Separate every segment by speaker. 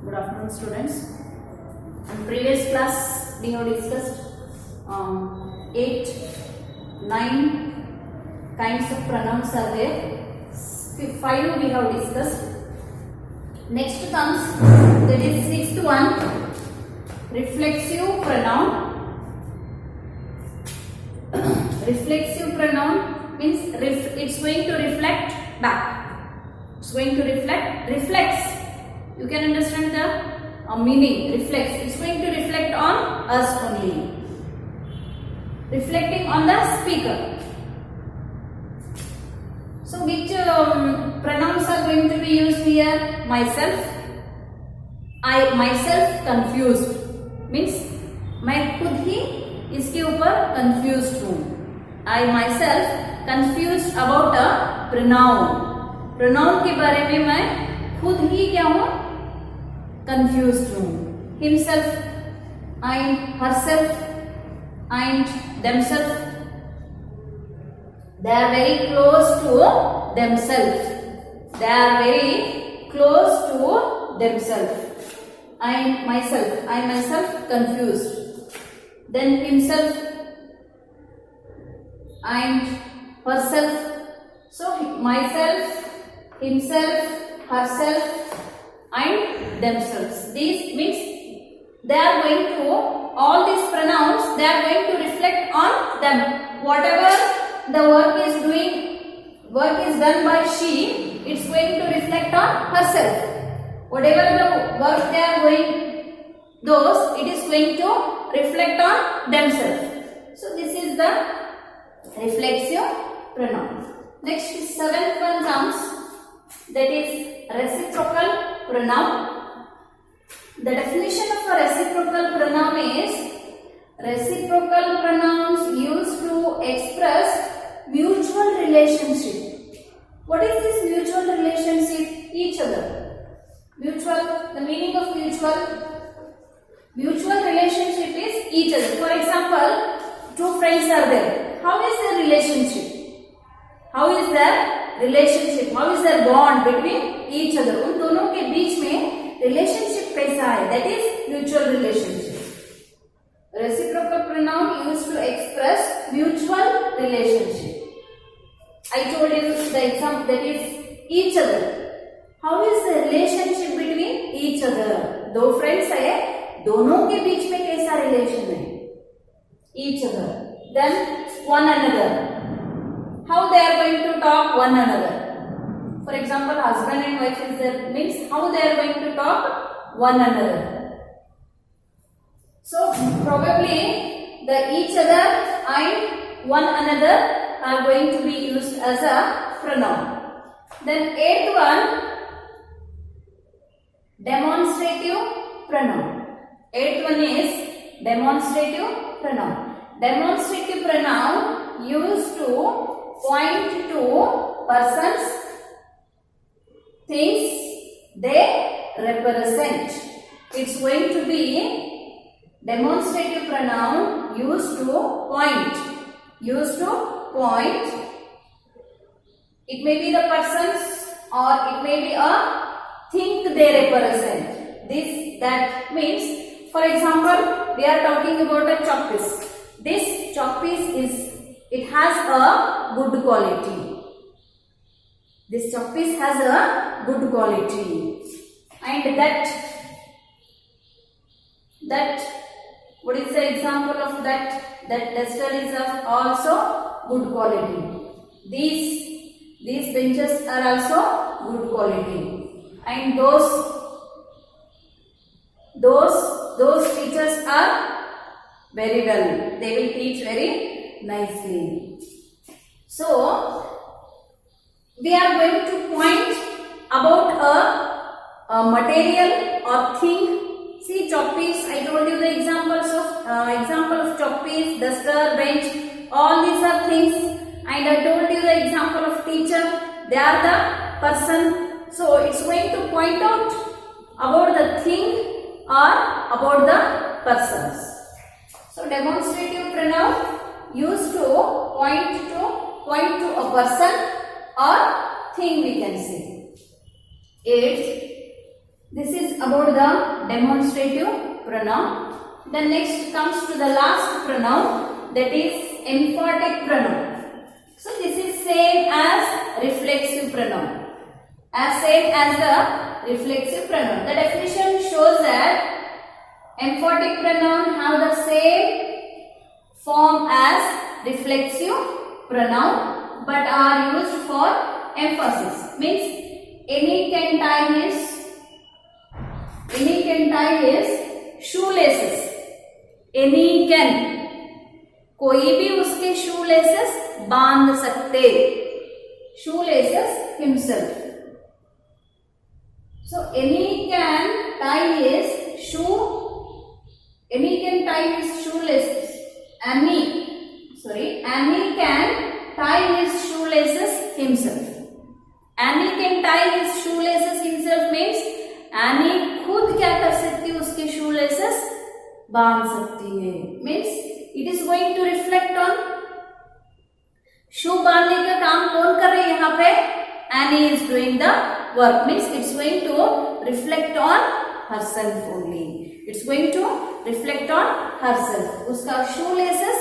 Speaker 1: Good afternoon, students. In previous class, we have discussed 8, 9 kinds of pronouns are there. 5 we have discussed. Next comes that is 6th one, reflexive pronoun. Reflexive pronoun means it's going to reflect back. It's going to reflects. You can understand the meaning. Reflects. It's going to reflect on us only. Reflecting on the speaker. So which pronouns are going to be used here? Myself. I myself confused means मैं खुद ही इसके ऊपर confused हूँ. I myself confused about a pronoun. Pronoun के बारे में मैं खुद ही क्या हूँ? Confused हूँ. Himself, and herself, and themselves. They are very close to themselves. They are very close to themselves. I myself confused. Then himself and herself. So myself, himself, herself and themselves. These means they are going to, all these pronouns, they are going to reflect on them. Whatever the work is done by she, it's going to reflect on herself. Whatever the work they are doing, it is going to reflect on themselves. So this is the reflexive pronoun. Next, 7th one comes, that is reciprocal pronoun. The definition of a reciprocal pronoun is reciprocal pronouns used to express mutual relationship. What is this mutual relationship? Each other. Mutual, the meaning of mutual. Mutual relationship is each other. For example, two friends are there. How is their relationship? How is their relationship? How is their bond between each other? उन दोनों के बीच में relationship कैसा है? That is mutual relationship. Reciprocal pronoun used to express mutual relationship. I told you the example, that is each other. How is the relationship between each other? दो friends है, दोनों के बीच में कैसा relation है? Each other. Then one another. How they are going to talk one another? For example, husband and wife is there, means how they are going to talk one another. So probably the each other and one another are going to be used as a pronoun. Then 8th one, demonstrative pronoun. 8th one is demonstrative pronoun. Demonstrative pronoun used to point to persons, things they represent. It's going to be demonstrative pronoun used to point. Used to point. It may be the persons or it may be a thing they represent. That means, for example, we are talking about a chalk piece. This chalk piece it has a good quality. This chalk piece has a good quality. And that what is the example of that? That duster is of also good quality. These benches are also good quality. And those teachers are very well. They will teach very nicely. So we are going to point about a material or thing. See, chalk piece. I told you the example of chalk piece, duster, bench. All these are things. And I told you the example of teacher. They are the person. So it's going to point out about the thing or about the persons. So demonstrative pronoun used to point to a person or thing, we can say. 8th, This is about the demonstrative pronoun. Then next comes to the last pronoun, that is emphatic pronoun. So this is same as reflexive pronoun. As same as the reflexive pronoun. The definition shows that emphatic pronoun have the same form as reflexive pronoun but are used for emphasis. Means any can tie his shoelaces. Any can, कोई भी उसके shoelaces बांध सकते. Shoelaces himself. So any can tie his shoelaces. Annie can tie his shoelaces himself. Annie can tie his shoelaces himself means Annie खुद क्या कर सकती है, उसके shoelaces बांध सकती है. Means it is going to reflect on shoe बांधने का काम कौन कर रही है यहाँ पे? Annie is doing the work. Means it's going to reflect on herself only. It's going to reflect on herself. उसका shoelaces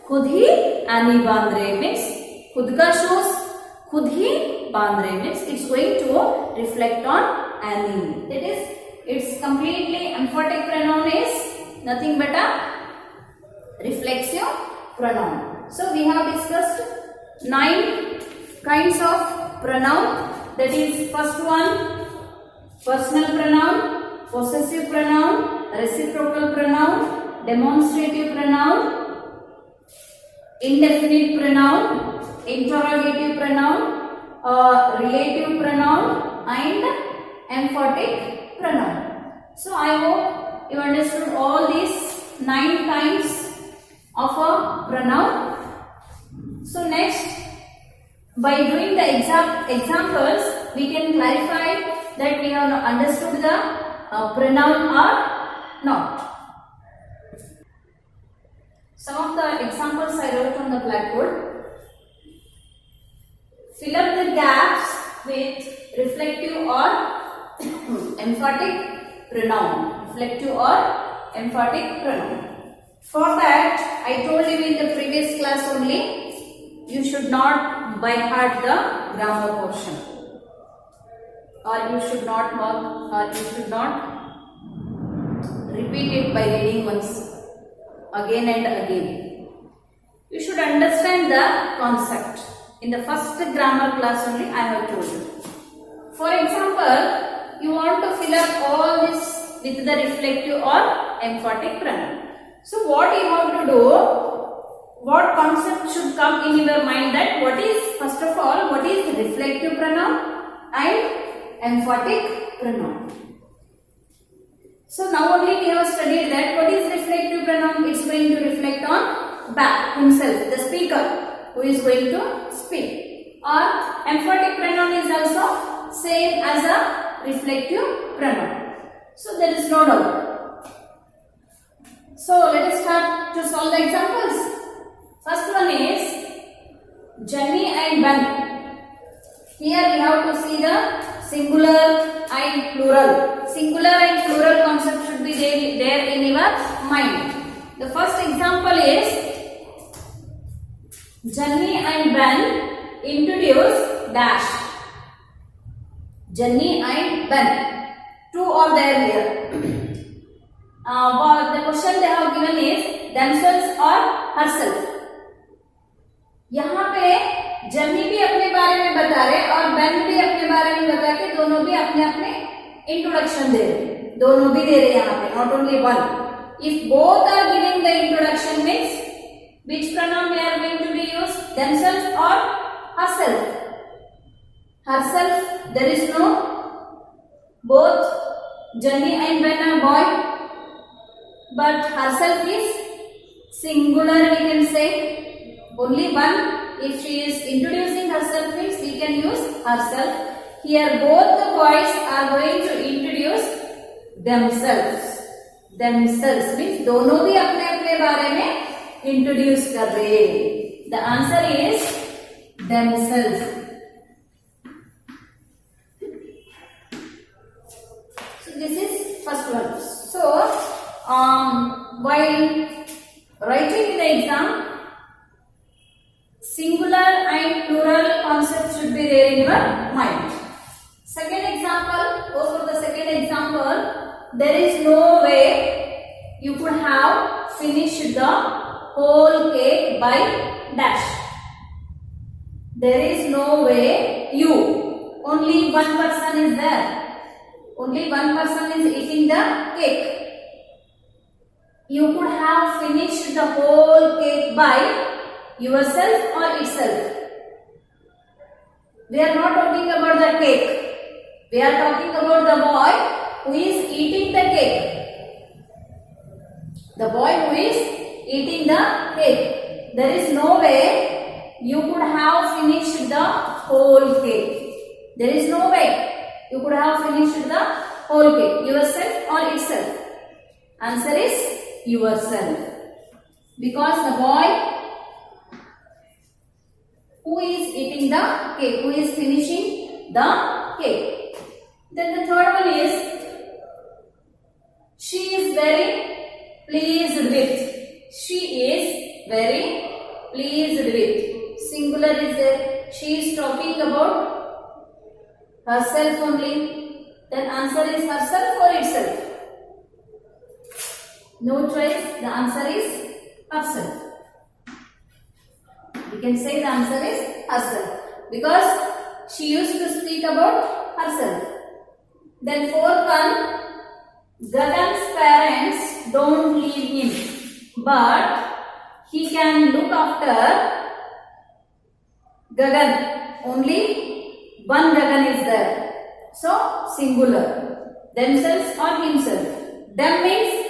Speaker 1: खुद ही Annie बांध रहे. Means खुद का shoes खुद ही बांध रहे. Means it's going to reflect on Annie. That is, it's completely emphatic pronoun is nothing but a reflexive pronoun. So we have discussed 9 kinds of pronoun. That is, first one, personal pronoun, possessive pronoun, reciprocal pronoun, demonstrative pronoun, indefinite pronoun, interrogative pronoun, relative pronoun, and emphatic pronoun. So I hope you understood all these 9 kinds of a pronoun. So next, by doing the examples, we can clarify that we have understood the pronoun or not. Some of the examples I wrote on the blackboard. Fill up the gaps with reflective or emphatic pronoun. Reflective or emphatic pronoun. For that, I told you in the previous class only, you should not by heart the grammar portion, or you should not mark, or you should not repeat it by reading once again and again. You should understand the concept. In the first grammar class only I have told you. For example, you want to fill up all this with the reflective or emphatic pronoun. So what you have to do, what concept should come in your mind, that what is, first of all, what is reflective pronoun and emphatic pronoun. So now only we have studied that what is reflective pronoun. It's going to reflect on back himself, the speaker who is going to speak. Or emphatic pronoun is also same as a reflective pronoun. So there is no doubt. So let us start to solve the examples. First one is Jenny and Ben. Here we have to see the singular and plural. Singular and plural concept should be there in your mind. The first example is Jenny and Ben introduce dash. Jenny and Ben. Two are there here. The question they have given is themselves or herself. यहाँ पे जन्नी भी अपने बारे में बता रहे और बेन भी अपने बारे में बता के दोनों भी अपने अपने इंट्रोडक्शन दे रहे. दोनों भी दे रहे यहाँ पे, not only one. If both are giving the introduction means which pronoun we are going to be used? Themselves or herself? Herself, there is no. Both Jenny and Ben are boy, but herself is singular, we can say. Only one. If she is introducing herself means we can use herself. Here both the boys are going to introduce themselves. Themselves means दोनों भी अपने अपने बारे में introduce कर रहे हैं. The answer is themselves. So in your mind. Second example, go for the second example. There is no way you could have finished the whole cake by dash. There is no way you, only one person is there. Only one person is eating the cake. You could have finished the whole cake by yourself or itself. We are not talking about the cake. We are talking about the boy who is eating the cake. The boy who is eating the cake. There is no way you could have finished the whole cake. There is no way you could have finished the whole cake. Yourself or itself? Answer is yourself. Because the boy who is eating the cake, who is finishing the cake. Then the third one is, she is very pleased with. She is very pleased with. Singular is there. She is talking about herself only. Then answer is herself or itself? No choice. The answer is herself. We can say the answer is herself. Because she used to speak about herself. Then fourth one, Gagan's parents don't leave him, but he can look after Gagan. Only one Gagan is there. So, singular. Themselves or himself. Them means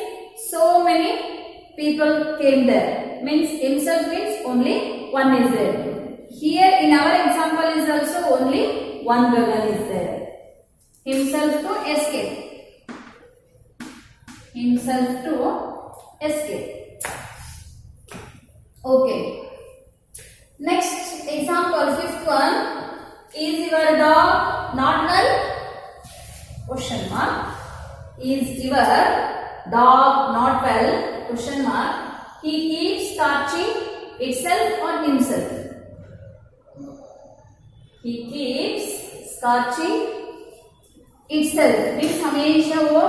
Speaker 1: so many people came there. Means himself means only one is there. Here in our example is also only one Gagan is there. Himself to escape. Himself to escape. Okay. Next example, fifth one. Is your dog not well? Question mark. Is your dog not well? Question mark. He keeps scratching itself or himself. He keeps scratching itself. Means हमेशा वो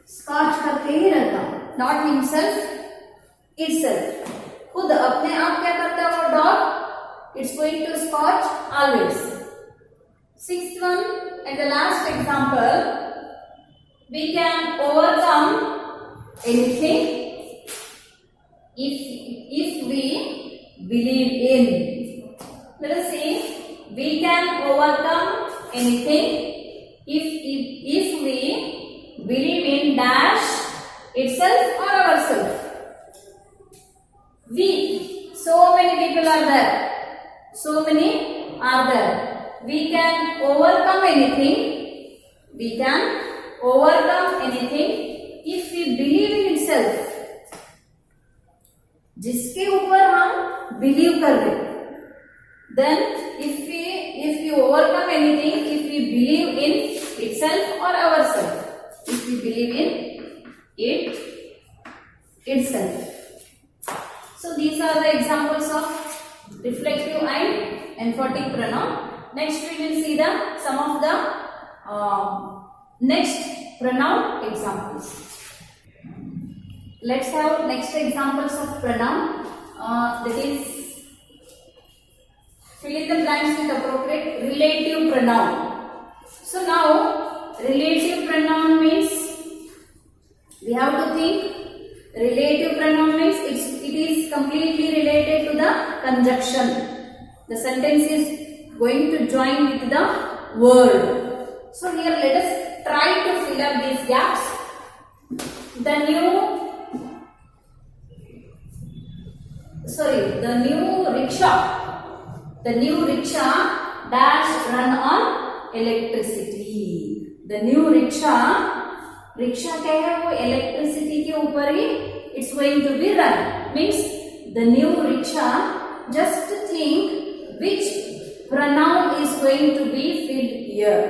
Speaker 1: scotch करते ही रहता. Not himself, itself. खुद अपने आप क्या करता है वो dog? It's going to scotch always. Sixth one and the last example. We can overcome anything if we believe in. Let us see. We can overcome anything if we believe in dash itself or ourselves. We. So many people are there. So many are there. We can overcome anything. We can overcome anything if we believe in itself. जिसके ऊपर हम believe कर रहे. Then if we overcome anything, if we believe in itself or ourselves. If we believe in it itself. So these are the examples of reflective and emphatic pronoun. Next we will see some of the next pronoun examples. Let's have next examples of pronoun. That is, fill in the blanks with appropriate relative pronoun. So now relative pronoun means we have to think. Relative pronoun means it is completely related to the conjunction. The sentence is going to join with the word. So here let us try to fill up these gaps. The new rickshaw dash run on electricity. The new rickshaw क्या है वो electricity के ऊपर ही it's going to be run. Means the new rickshaw, just think which pronoun is going to be filled here.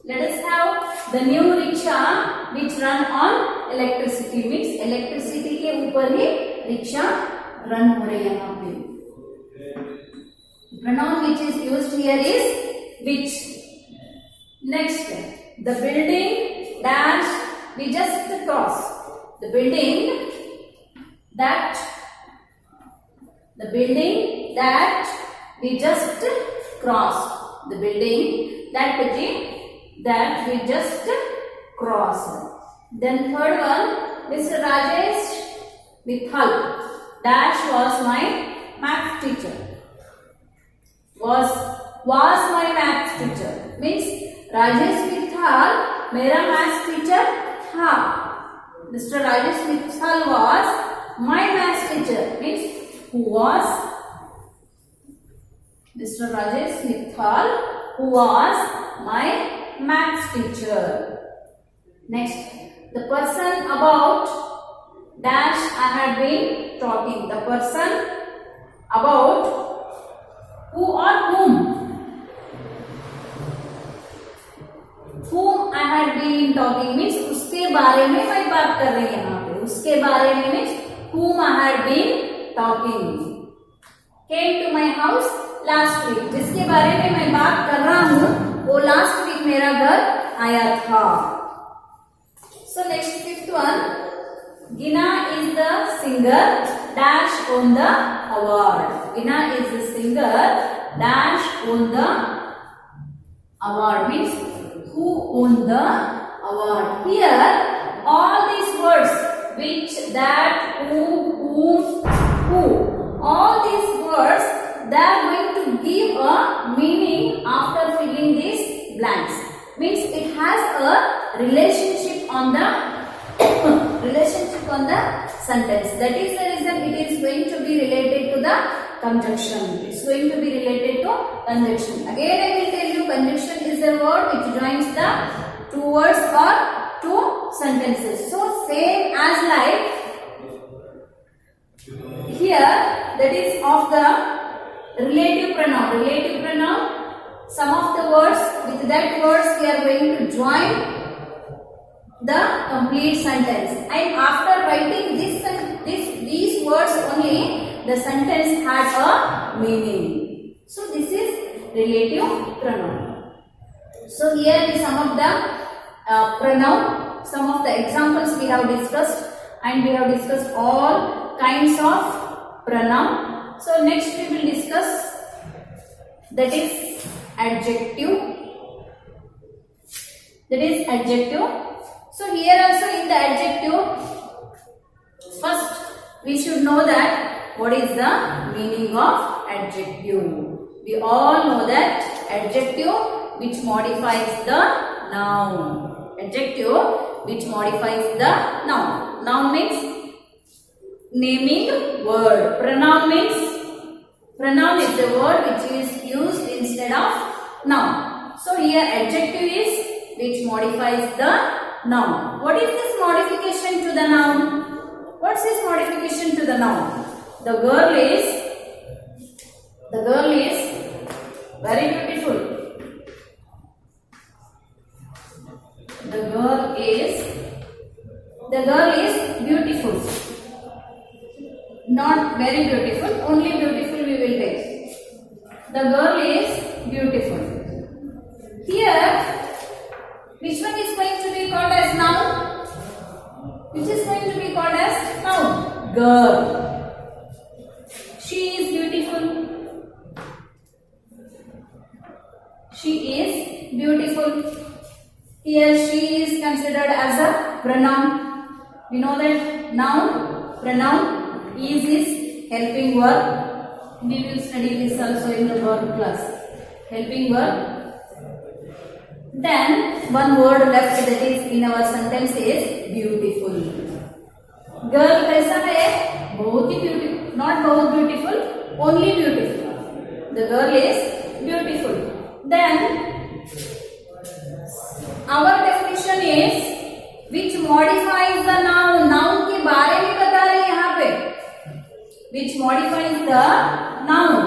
Speaker 1: Let us have the new rickshaw which run on electricity. Means electricity के ऊपर ही rickshaw run हो रही है यहाँ पे. pronoun which is used here is which. Next, the building dash we just crossed. The building that we just crossed. The building that we just crossed. Then third one, Mr. Rajesh Mithal dash was my math teacher. Was my math teacher means Rajesh Mithal मेरा math teacher था. Mr. Rajesh Mithal was my math teacher means who was Mr. Rajesh Mithal who was my math teacher. Next, the person about dash I had been talking. The person about who or whom I had been talking means उसके बारे में मैं बात कर रही हूँ यहाँ पे. उसके बारे में means whom I had been talking. Came to my house last week. जिसके बारे में मैं बात कर रहा हूँ वो last week मेरा घर आया था. So next fifth one, Gina is the singer dash on the award. Gina is the singer dash on the award means who won the award. Here all these words which, that, who, all these words they are going to give a meaning after filling these blanks. Means it has a relationship on the sentence. That is the reason it is going to be related to the conjunction. It's going to be related to conjunction. Again I will tell you, conjunction is the word which joins the two words or two sentences. So same as like here, that is of the relative pronoun. Relative pronoun, some of the words, with that words we are going to join the complete sentence, and after writing these words only the sentence has a meaning. So this is relative pronoun. So here we sum up the pronoun, some of the examples we have discussed, and we have discussed all kinds of pronoun. So next we will discuss, that is adjective. So here also in the adjective, first we should know that what is the meaning of adjective. We all know that adjective which modifies the noun. Adjective which modifies the noun. Noun means naming word. Pronoun is the word which is used instead of noun. So here adjective is which modifies the noun. What is this modification to the noun? What's this modification to the noun? The girl is very beautiful. The girl is beautiful. Not very beautiful, only beautiful we will take. The girl is beautiful. Here, which one is going to be called as noun? Which is going to be called as noun? Girl. She is beautiful. She is beautiful. Here she is considered as a pronoun. We know that noun, pronoun, is helping verb. We will study this also in the verb class. Helping verb. Then one word left that is in our sentence is beautiful. Girl कैसा है? बहुत ही beautiful. Not बहुत beautiful, only beautiful. The girl is beautiful. Then our definition is which modifies the noun. Noun के बारे में बता रहे हैं यहाँ पे. Which modifies the noun.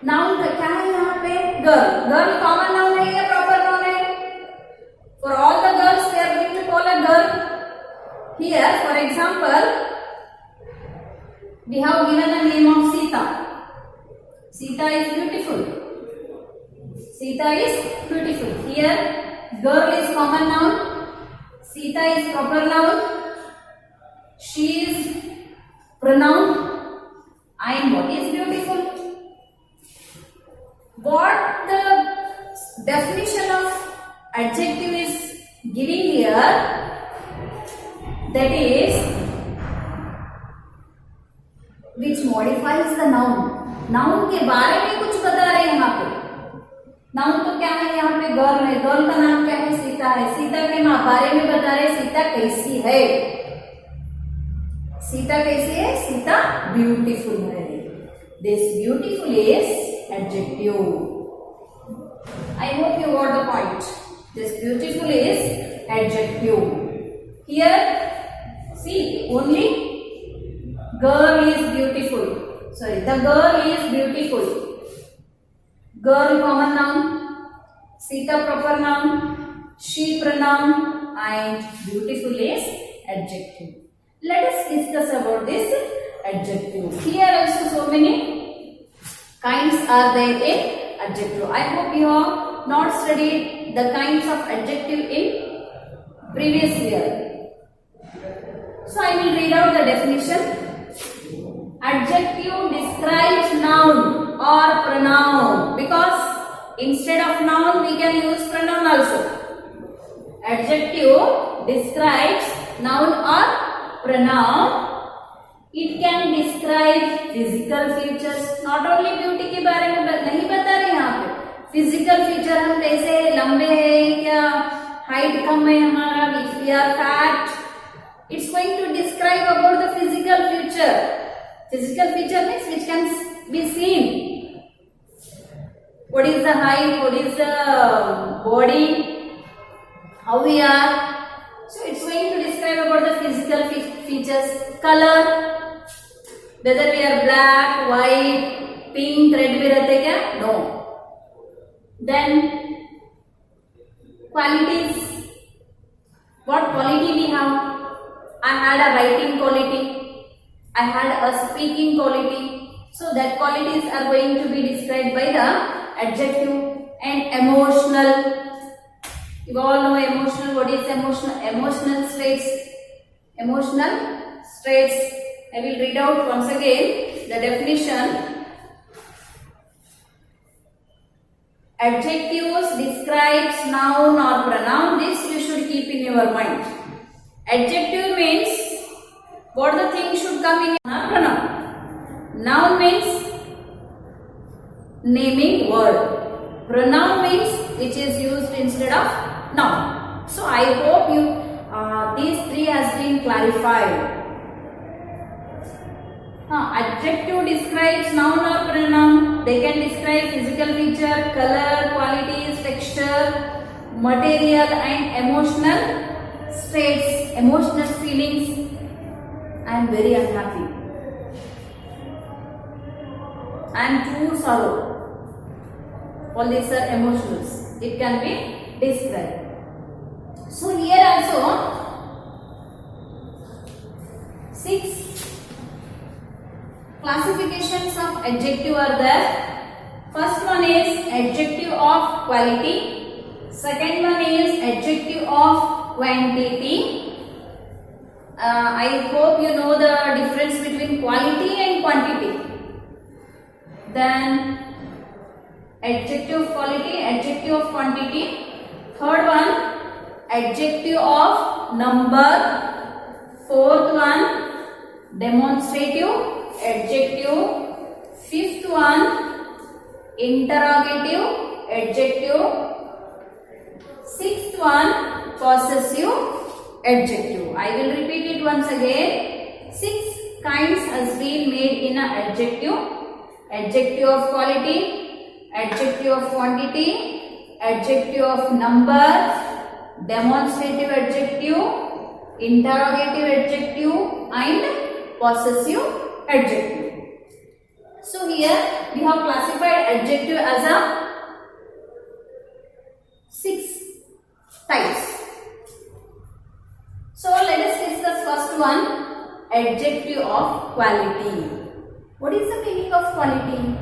Speaker 1: Noun क्या है यहाँ पे? Girl. Girl common noun है या proper noun है? For all the girls they are going to call a girl. Here, for example, we have given a name of Sita. Sita is beautiful. Sita is beautiful. Here, girl is common noun. Sita is proper noun. She is pronoun. And what is beautiful? What the definition of adjective is giving here, that is which modifies the noun. Noun के बारे में कुछ बता रहे हैं यहाँ पे. Noun तो क्या है यहाँ पे? गर्ल है. गर्ल का नाम क्या है? सीता है. सीता के बारे में बता रहे सीता कैसी है. सीता कैसी है? सीता ब्यूटीफुल है. This beautiful is adjective. I hope you got the point. This beautiful is adjective. Here, see, only girl is beautiful. Sorry, the girl is beautiful. Girl common noun, Sita proper noun, she pronoun, and beautiful is adjective. Let us discuss about this adjective. Here also so many kinds are there in adjective. I hope you have not studied the kinds of adjective in previous year. So I will read out the definition. Adjective describes noun or pronoun, because instead of noun we can use pronoun also. Adjective describes noun or pronoun. It can describe physical features. Not only beauty के बारे में नहीं बता रहे यहाँ पे. Physical feature हम कैसे लंबे हैं क्या, हाइट कम है हमारा, if we are fat. It's going to describe about the physical feature. Physical feature means which can be seen. What is the height? What is the body? How we are? So it's going to describe about the physical features. Color. Whether we are black, white, pink, red भी रहते क्या? No. Then qualities. What quality we have? I had a writing quality. I had a speaking quality. So that qualities are going to be described by the adjective. And emotional. You all know emotional. What is emotional? Emotional states. Emotional states. I will read out once again the definition. Adjectives describes noun or pronoun. This you should keep in your mind. Adjective means what the thing should come in a pronoun. Noun means naming word. Pronoun means which is used instead of noun. So I hope you these three has been clarified. Adjective describes noun or pronoun. They can describe physical feature, color, qualities, texture, material, and emotional states, emotional feelings. I am very unhappy. I am too sorrow. All these are emotions. It can be described. So here also 6 classifications of adjective are there. First one is adjective of quality. Second one is adjective of quantity. I hope you know the difference between quality and quantity. Then adjective of quality, adjective of quantity. Third one, adjective of number. Fourth one, demonstrative adjective. Fifth one, interrogative adjective. Sixth one, possessive adjective. I will repeat it once again. 6 kinds has been made in an adjective. Adjective of quality, adjective of quantity, adjective of number, demonstrative adjective, interrogative adjective, and possessive adjective. So here we have classified adjective as a 6 types. So let us discuss first one, adjective of quality. What is the meaning of quality?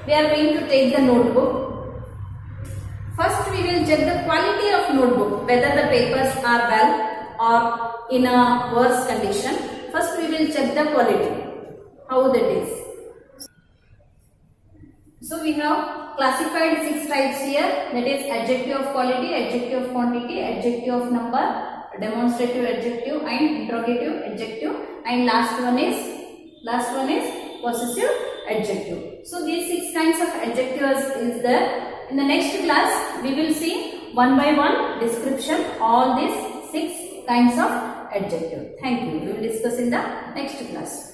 Speaker 1: we are going to take the notebook. First we will check the quality of notebook, whether the papers are well or in a worse condition. First we will check the quality, how that is. So we have classified 6 types here, that is adjective of quality, adjective of quantity, adjective of number, demonstrative adjective and interrogative adjective, and last one is possessive adjective. So these 6 kinds of adjectives is there. In the next class we will see one by one description all these 6 kinds of adjective. Thank you. We will discuss in the next class.